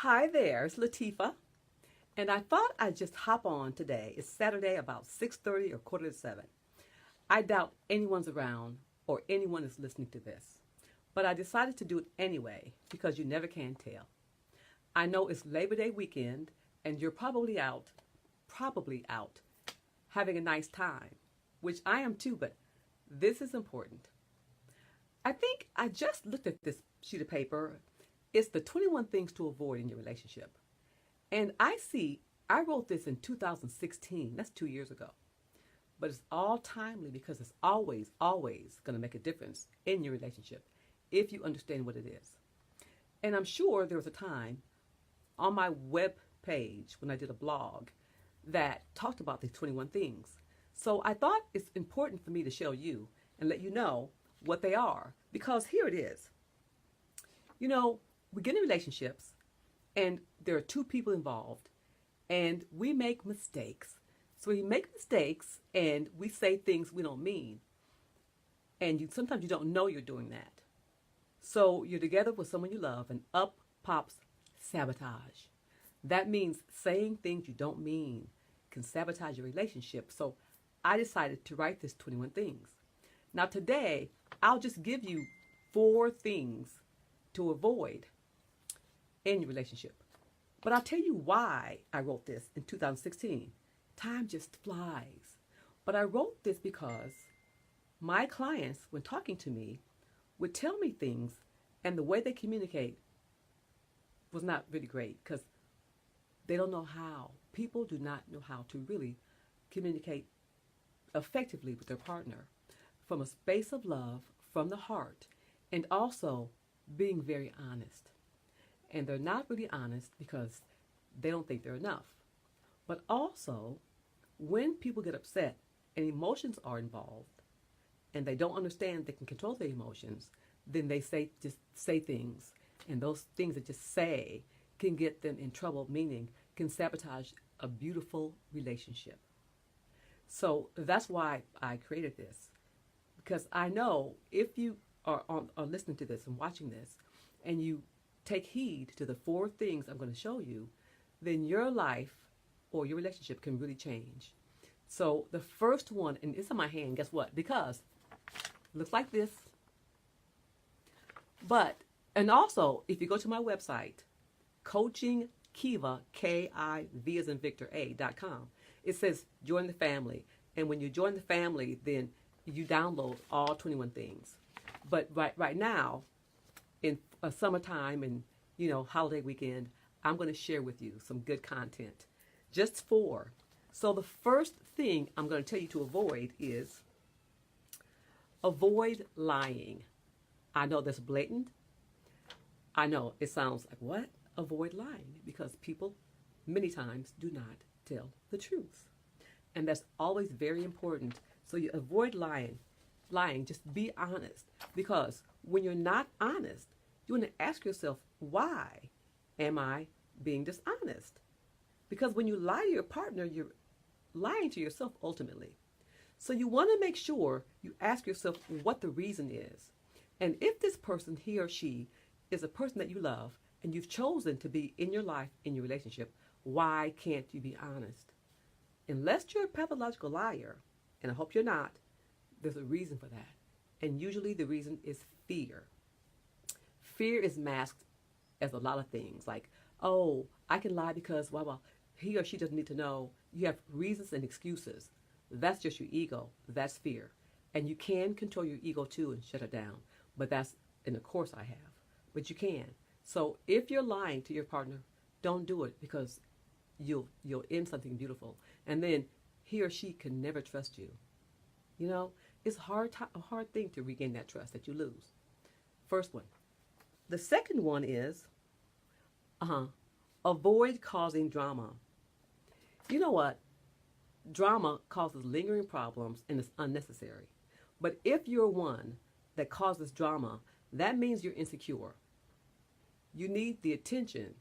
Hi there, it's Latifa, and I thought I'd just hop on today. It's Saturday about 6:30 or quarter to 7. I doubt anyone's around or anyone is listening to this, but I decided to do it anyway because you never can tell. I know it's Labor Day weekend and you're probably out having a nice time, which I am too, but this is important. I think I just looked at this sheet of paper. It's the 21 things to avoid in your relationship. And I wrote this in 2016. That's 2 years ago. But it's all timely because it's always going to make a difference in your relationship if you understand what it is. And I'm sure there was a time on my web page when I did a blog that talked about these 21 things. So I thought it's important for me to show you and let you know what they are because here it is. You know, we get in relationships and there are two people involved and we make mistakes. So we make mistakes and we say things we don't mean. And sometimes you don't know you're doing that. So you're together with someone you love and up pops sabotage. That means saying things you don't mean can sabotage your relationship. So I decided to write this 21 things. Now today, I'll just give you 4 things to avoid in your relationship. But I'll tell you why I wrote this in 2016. Time just flies. But I wrote this because my clients, when talking to me, would tell me things, and the way they communicate was not really great because they don't know how. People do not know how to really communicate effectively with their partner from a space of love, from the heart, and also being very honest. And they're not really honest because they don't think they're enough. But also, when people get upset and emotions are involved and they don't understand they can control their emotions, then they say things. And those things that just say can get them in trouble, meaning can sabotage a beautiful relationship. So that's why I created this. Because I know if you are listening to this and watching this and you take heed to the 4 things I'm going to show you, then your life or your relationship can really change. So the first one, and it's in my hand, guess what? Because it looks like this. And also, if you go to my website, Coaching Kiva, Kiv as in Victor A.com, it says join the family. And when you join the family, then you download all 21 things. But right now, in summertime and holiday weekend, I'm going to share with you some good content. Just 4. So the first thing I'm going to tell you to avoid is avoid lying. I know that's blatant. I know it sounds like what? Avoid lying because people many times do not tell the truth. And that's always very important. So you avoid lying. Just be honest. Because when you're not honest, you want to ask yourself, why am I being dishonest? Because when you lie to your partner, you're lying to yourself ultimately. So you want to make sure you ask yourself what the reason is. And if this person, he or she, is a person that you love and you've chosen to be in your life, in your relationship, why can't you be honest? Unless you're a pathological liar, and I hope you're not, there's a reason for that. And usually the reason is fear. Fear is masked as a lot of things like, oh, I can lie because, well, he or she doesn't need to know. You have reasons and excuses. That's just your ego. That's fear. And you can control your ego too and shut it down. But that's in the course I have. But you can. So if you're lying to your partner, don't do it because you'll end something beautiful. And then he or she can never trust you. It's a hard thing to regain that trust that you lose. First one. The second one is avoid causing drama. You know what? Drama causes lingering problems and it's unnecessary. But if you're one that causes drama, that means you're insecure. You need the attention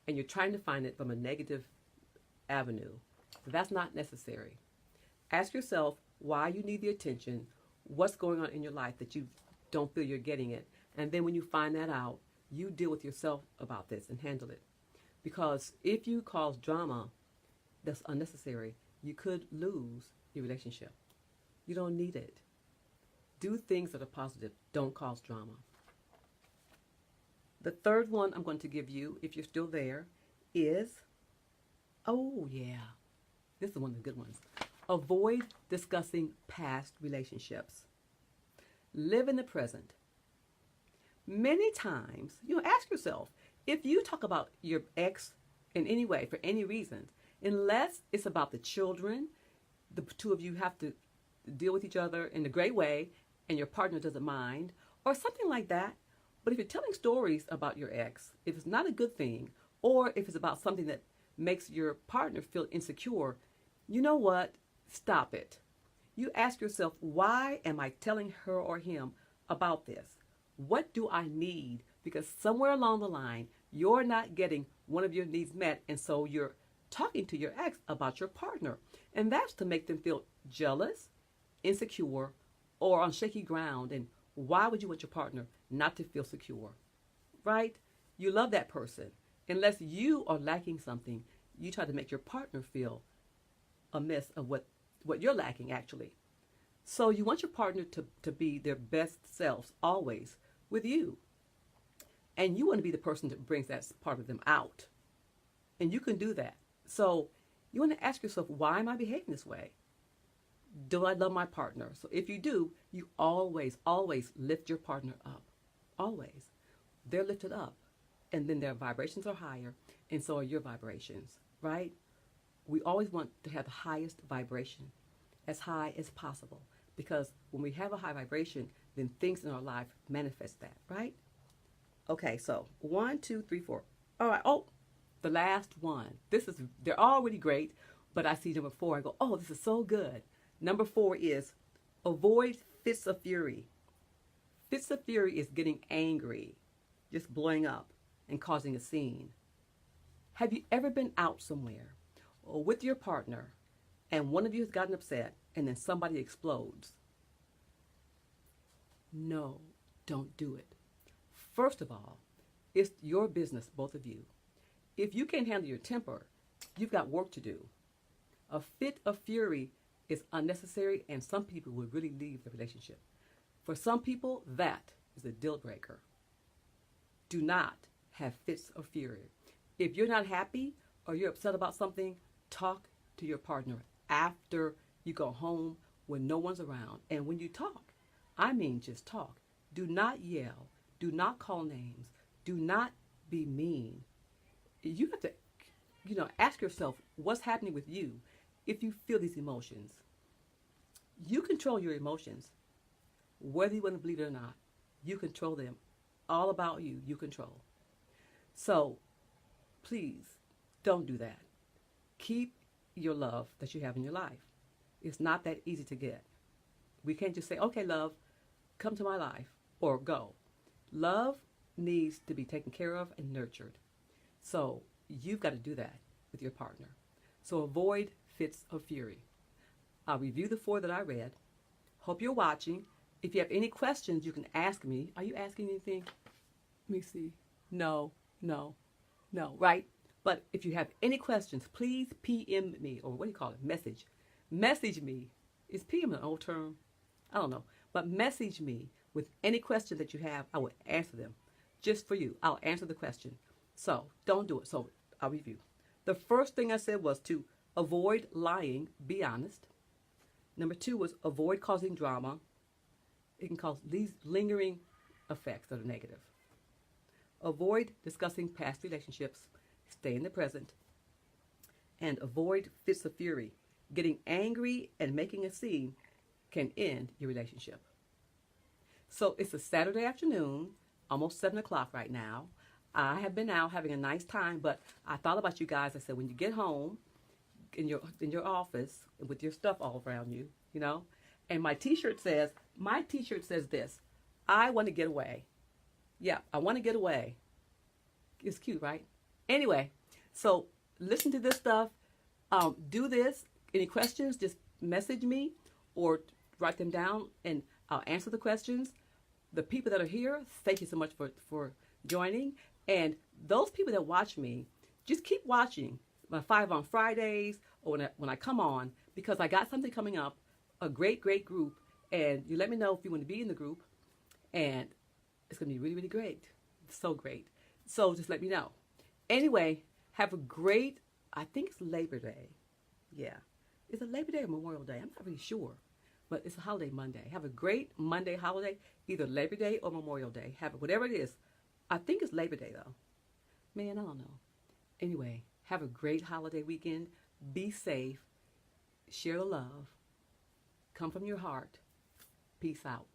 and you're trying to find it from a negative avenue. So that's not necessary. Ask yourself why you need the attention, what's going on in your life that you don't feel you're getting it. And then when you find that out, you deal with yourself about this and handle it. Because if you cause drama that's unnecessary, you could lose your relationship. You don't need it. Do things that are positive. Don't cause drama. The third one I'm going to give you, if you're still there, is, oh yeah, this is one of the good ones. Avoid discussing past relationships. Live in the present. Many times, ask yourself, if you talk about your ex in any way, for any reason, unless it's about the children, the two of you have to deal with each other in a great way and your partner doesn't mind, or something like that. But if you're telling stories about your ex, if it's not a good thing, or if it's about something that makes your partner feel insecure, you know what? Stop it. You ask yourself, why am I telling her or him about this? What do I need? Because somewhere along the line, you're not getting one of your needs met, and so you're talking to your ex about your partner. And that's to make them feel jealous, insecure, or on shaky ground. And why would you want your partner not to feel secure? Right? You love that person. Unless you are lacking something, you try to make your partner feel amiss of what you're lacking, actually. So you want your partner to be their best selves always with you. And you want to be the person that brings that part of them out. And you can do that. So you want to ask yourself, why am I behaving this way? Do I love my partner? So if you do, you always, always lift your partner up. Always. They're lifted up. And then their vibrations are higher, and so are your vibrations, right? We always want to have the highest vibration, as high as possible. Because when we have a high vibration, then things in our life manifest that, right? Okay, so 1, 2, 3, 4. All right, the last one. They're all really great, but I see number 4. I go, oh, this is so good. Number 4 is avoid fits of fury. Fits of fury is getting angry, just blowing up and causing a scene. Have you ever been out somewhere or with your partner and one of you has gotten upset and then somebody explodes? No, don't do it. First of all, it's your business, both of you. If you can't handle your temper, you've got work to do. A fit of fury is unnecessary, and some people would really leave the relationship. For some people, that is a deal breaker. Do not have fits of fury. If you're not happy or you're upset about something, talk to your partner after you go home when no one's around. And when you talk, I mean just talk. Do not yell. Do not call names. Do not be mean. You have to, ask yourself what's happening with you if you feel these emotions. You control your emotions. Whether you want to believe it or not, you control them. All about you, you control. So, please, don't do that. Keep your love that you have in your life. It's not that easy to get. We can't just say, okay, love, come to my life, or go. Love needs to be taken care of and nurtured. So, you've got to do that with your partner. So, avoid fits of fury. I'll review the 4 that I read. Hope you're watching. If you have any questions, you can ask me. Are you asking anything? Let me see. No, right? But if you have any questions, please PM me, or what do you call it? Message. Message me. Is PM an old term? I don't know. But message me with any question that you have. I will answer them just for you. I'll answer the question. So don't do it. So I'll review. The first thing I said was to avoid lying. Be honest. Number 2 was avoid causing drama. It can cause these lingering effects that are negative. Avoid discussing past relationships. Stay in the present. And avoid fits of fury. Getting angry and making a scene can end your relationship. So it's a Saturday afternoon, almost 7 o'clock right now. I have been out having a nice time, but I thought about you guys. I said, when you get home in your office with your stuff all around you, and my t-shirt says this: I want to get away. Yeah, I want to get away. It's cute, right? Anyway, so listen to this stuff. Do this. Any questions, just message me or write them down, and I'll answer the questions. The people that are here, thank you so much for joining. And those people that watch me, just keep watching my 5 on Fridays or when I come on, because I got something coming up, a great, great group. And you let me know if you want to be in the group. And it's going to be really, really great. So great. So just let me know. Anyway, have a great, I think it's Labor Day. Yeah. Is it Labor Day or Memorial Day? I'm not really sure. But it's a holiday Monday. Have a great Monday holiday, either Labor Day or Memorial Day. Have it, whatever it is. I think it's Labor Day, though. Man, I don't know. Anyway, have a great holiday weekend. Be safe. Share the love. Come from your heart. Peace out.